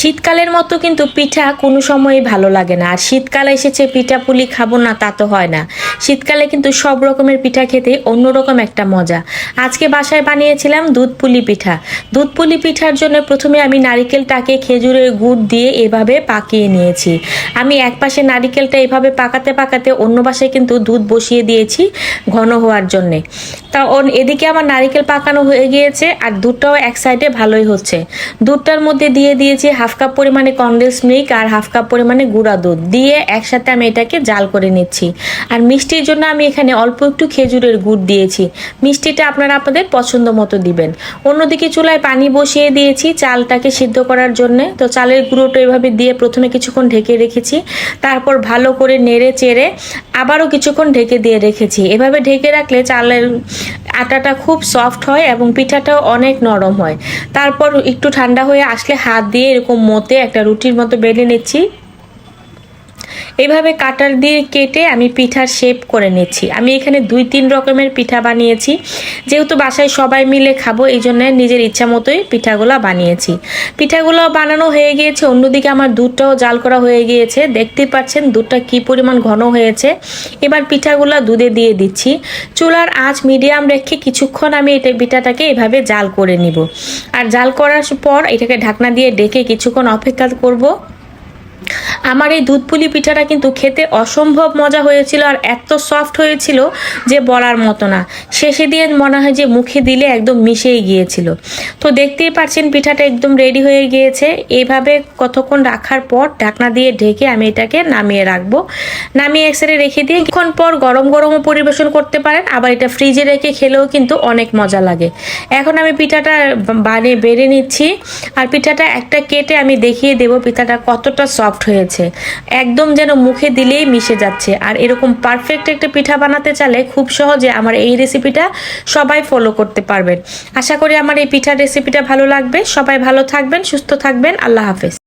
শীতকালের মতো কিন্তু পিঠা কোনো সময়ই ভালো লাগে না। আর শীতকাল এসেছে পিঠা পুলি খাবো না তা তো হয় না। শীতকালে কিন্তু সব রকমের পিঠা খেতে অন্যরকম একটা মজা। আজকে বাসায় বানিয়েছিলাম দুধ পুলি পিঠা। দুধ পুলি পিঠার জন্য প্রথমে আমি নারিকেলটাকে খেজুরের গুড় দিয়ে এভাবে পাকিয়ে নিয়েছি। আমি এক পাশে নারিকেলটা এভাবে পাকাতে পাকাতে অন্য পাশে কিন্তু দুধ বসিয়ে দিয়েছি ঘন হওয়ার জন্যে। তা এদিকে আমার নারিকেল পাকানো হয়ে গিয়েছে আর দুধটাও এক সাইডে ভালোই হচ্ছে। দুধটার মধ্যে দিয়ে দিয়েছি হাফ কাপ পরিমাণে কনডেন্স মিল্ক আর হাফ কাপ পরিমাণে গুঁড়া দুধ দিয়ে একসাথে আমি এটাকে জাল করে নিচ্ছি। আর মিষ্টির জন্য আমি এখানে অল্প একটু খেজুরের গুড় দিয়েছি। মিষ্টিটা আপনারা আপনাদের পছন্দ মতো দিবেন। অন্যদিকে চুলায় পানি বসিয়ে দিয়েছি চালটাকে সিদ্ধ করার জন্য। তো চালের গুঁড়োটা এভাবে দিয়ে প্রথমে কিছুক্ষণ ঢেকে রেখেছি, তারপর ভালো করে নেড়ে চেড়ে আবারও কিছুক্ষণ ঢেকে দিয়ে রেখেছি। এভাবে ঢেকে রাখলে চালের আটাটা খুব সফট হয় এবং পিঠাটাও অনেক নরম হয়। তারপর একটু ঠান্ডা হয়ে আসলে হাত দিয়ে এরকম মতে একটা রুটির মতো বেলে নিচ্ছি। এইভাবে কাটার দিয়ে কেটে আমি পিঠার শেপ করে নিচ্ছি। আমি এখানে 2-3 রকমের পিঠা বানিয়েছি। যেহেতু বাসায় সবাই মিলে খাবো এই জন্য নিজের ইচ্ছা মতোই পিঠাগুলো বানিয়েছি। পিঠাগুলো বানানো হয়ে গিয়েছে, অন্যদিকে আমার দুধটাও জাল করা হয়ে গিয়েছে। দেখতেই পাচ্ছেন দুধটা কি পরিমাণ ঘন হয়েছে। এবার পিঠাগুলো দুধে দিয়ে দিচ্ছি। চুলার আঁচ মিডিয়াম রেখে কিছুক্ষণ আমি পিঠাটাকে এভাবে জাল করে নিব। আর জাল করার পর এটাকে ঢাকনা দিয়ে ডেকে কিছুক্ষণ অপেক্ষা করব। আমার এই দুধ পুলি পিঠাটা কিন্তু খেতে অসম্ভব মজা হয়েছিল আর এত সফট হয়েছিল যে বলার মতো না। শেষে দিয়ে মনে হয় যে মুখে দিলে একদম মিশেই গিয়েছিল। তো দেখতেই পাচ্ছেন পিঠাটা একদম রেডি হয়ে গিয়েছে। এইভাবে কতক্ষণ রাখার পর ঢাকনা দিয়ে ঢেকে আমি এটাকে নামিয়ে রাখবো। নামিয়ে এক সাইডে রেখে দিয়ে কিছুক্ষণ পর গরম গরমও পরিবেশন করতে পারেন, আবার এটা ফ্রিজে রেখে খেলেও কিন্তু অনেক মজা লাগে। এখন আমি পিঠাটা বেড়ে নিচ্ছি আর পিঠাটা একটা কেটে আমি দেখিয়ে দেবো পিঠাটা কতটা সফট হয়েছে। একদম যেন মুখে দিলেই মিশে যাচ্ছে। আর এরকম পারফেক্ট একটা পিঠা বানাতে চাইলে খুব সহজে আমার এই রেসিপিটা সবাই ফলো করতে পারবেন। আশা করি আমার এই পিঠার রেসিপিটা ভালো লাগবে। সবাই ভালো থাকবেন, সুস্থ থাকবেন। আল্লাহ হাফেজ।